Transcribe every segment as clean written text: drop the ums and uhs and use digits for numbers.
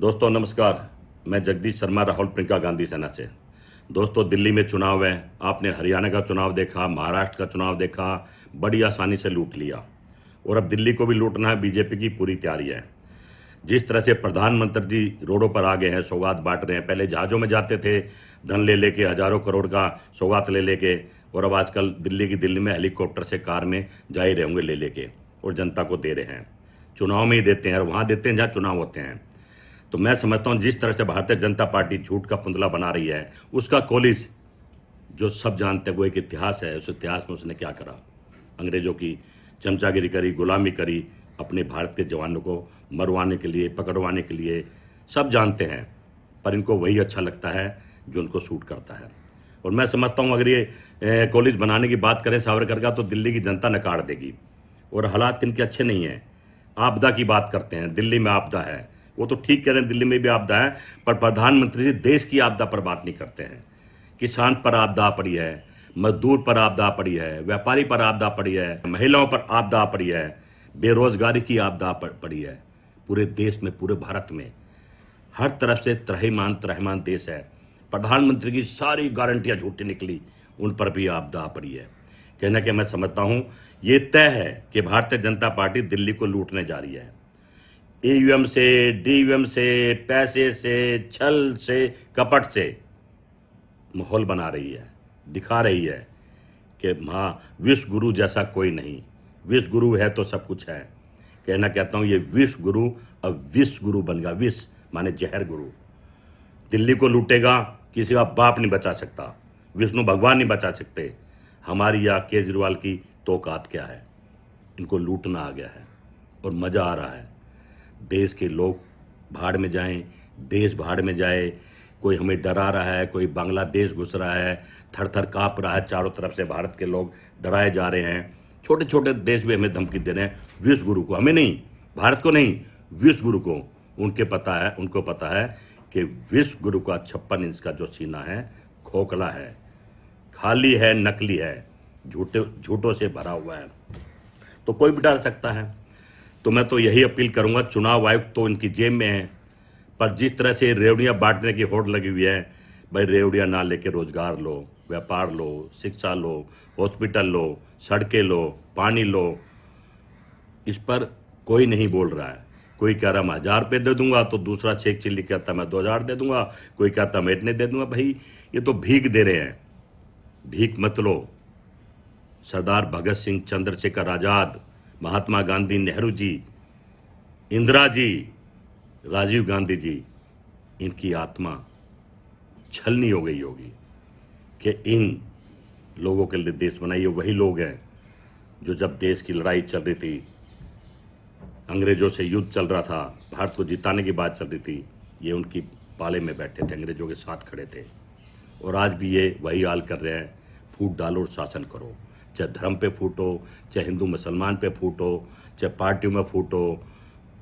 दोस्तों नमस्कार, मैं जगदीश शर्मा, राहुल प्रियंका गांधी सेना से। दोस्तों दिल्ली में चुनाव है, आपने हरियाणा का चुनाव देखा, महाराष्ट्र का चुनाव देखा, बड़ी आसानी से लूट लिया और अब दिल्ली को भी लूटना है। बीजेपी की पूरी तैयारी है। जिस तरह से प्रधानमंत्री जी रोडों पर आ गए हैं, सौगात बांट रहे हैं। पहले जहाज़ों में जाते थे धन ले लेके, हजारों करोड़ का सौगात ले लेके, और अब आजकल दिल्ली में हेलीकॉप्टर से, कार में जा ही रहे होंगे ले लेके, और जनता को दे रहे हैं। चुनाव में ही देते हैं और वहाँ देते हैं जहाँ चुनाव होते हैं। तो मैं समझता हूँ जिस तरह से भारतीय जनता पार्टी झूठ का पुतला बना रही है, उसका कोलिस जो सब जानते हैं वो एक इतिहास है। उस इतिहास में उसने क्या करा, अंग्रेजों की चमचागिरी करी, गुलामी करी, अपने भारत के जवानों को मरवाने के लिए, पकड़वाने के लिए, सब जानते हैं। पर इनको वही अच्छा लगता है जो उनको सूट करता है। और मैं समझता हूँ अगर ये कॉलेज बनाने की बात करें सावरकर का, तो दिल्ली की जनता नकार देगी। और हालात इनके अच्छे नहीं हैं। आपदा की बात करते हैं, दिल्ली में आपदा है, वो तो ठीक कह रहे हैं, दिल्ली में भी आपदा है, पर प्रधानमंत्री जी देश की आपदा पर बात नहीं करते हैं। किसान पर आपदा पड़ी है, मजदूर पर आपदा पड़ी है, व्यापारी पर आपदा पड़ी है, महिलाओं पर आपदा पड़ी है, बेरोजगारी की आपदा पड़ी है। पूरे देश में, पूरे भारत में हर तरफ से त्रहिमान देश है। प्रधानमंत्री की सारी गारंटियां झूठी निकली, उन पर भी आपदा पड़ी है। कहना कि मैं समझता हूं ये तय है कि भारतीय जनता पार्टी दिल्ली को लूटने जा रही है। ईवीएम से, डीवीएम से, पैसे से, छल से, कपट से माहौल बना रही है, दिखा रही है कि हाँ, विश्व गुरु जैसा कोई नहीं। विश्व गुरु है तो सब कुछ है। कहता हूँ ये विश्व गुरु अब विश्व गुरु बन गया। विश्व माने जहर गुरु। दिल्ली को लूटेगा, किसी का बाप नहीं बचा सकता, विष्णु भगवान नहीं बचा सकते। हमारी या केजरीवाल की तो औकात क्या है। इनको लूटना आ गया है और मज़ा आ रहा है। देश के लोग भाड़ में जाएं, देश भाड़ में जाए। कोई हमें डरा रहा है, कोई बांग्लादेश घुस रहा है, थर थर काँप रहा है। चारों तरफ से भारत के लोग डराए जा रहे हैं। छोटे छोटे देश भी हमें धमकी दे रहे हैं। विश्व गुरु को, हमें नहीं, भारत को नहीं, विश्व गुरु को। उनको पता है कि विश्व गुरु का 56 इंच का जो सीना है खोखला है, खाली है, नकली है, झूठों से भरा हुआ है। तो कोई भी डर सकता है। तो मैं तो यही अपील करूंगा, चुनाव आयोग तो इनकी जेब में है, पर जिस तरह से रेवड़ियाँ बांटने की होड़ लगी हुई है, भाई रेवड़ियाँ ना लेके रोजगार लो, व्यापार लो, शिक्षा लो, हॉस्पिटल लो, सड़कें लो, पानी लो। इस पर कोई नहीं बोल रहा है। कोई कह रहा मैं 1000 रुपये दे दूंगा, तो दूसरा शेख चिल्ली कहता मैं 2000 दे दूंगा, कोई कहता मैं इतने दे दूंगा। भाई ये तो भीख दे रहे हैं, भीख मत लो। सरदार भगत सिंह, चंद्रशेखर आजाद, महात्मा गांधी, नेहरू जी, इंदिरा जी, राजीव गांधी जी, इनकी आत्मा छलनी हो गई होगी कि इन लोगों के लिए देश बनाइए। वही लोग हैं जो जब देश की लड़ाई चल रही थी, अंग्रेजों से युद्ध चल रहा था, भारत को जिताने की बात चल रही थी, ये उनकी पाले में बैठे थे, अंग्रेजों के साथ खड़े थे। और आज भी ये वही हाल कर रहे हैं। फूट डालो और शासन करो। चाहे धर्म पे फूटो, चाहे हिंदू मुसलमान पे फूटो, चाहे पार्टियों में फूटो,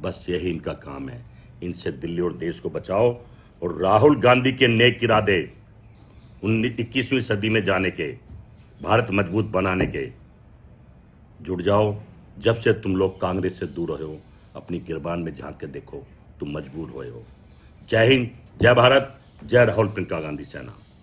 बस यही इनका काम है। इनसे दिल्ली और देश को बचाओ। और राहुल गांधी के नेक इरादे 21वीं सदी में जाने के, भारत मजबूत बनाने के, जुड़ जाओ। जब से तुम लोग कांग्रेस से दूर रहे हो, अपनी गिरबान में झांक के देखो, तुम मजबूर हुए हो। जय हिंद, जय भारत, जय राहुल प्रियंका गांधी सेना।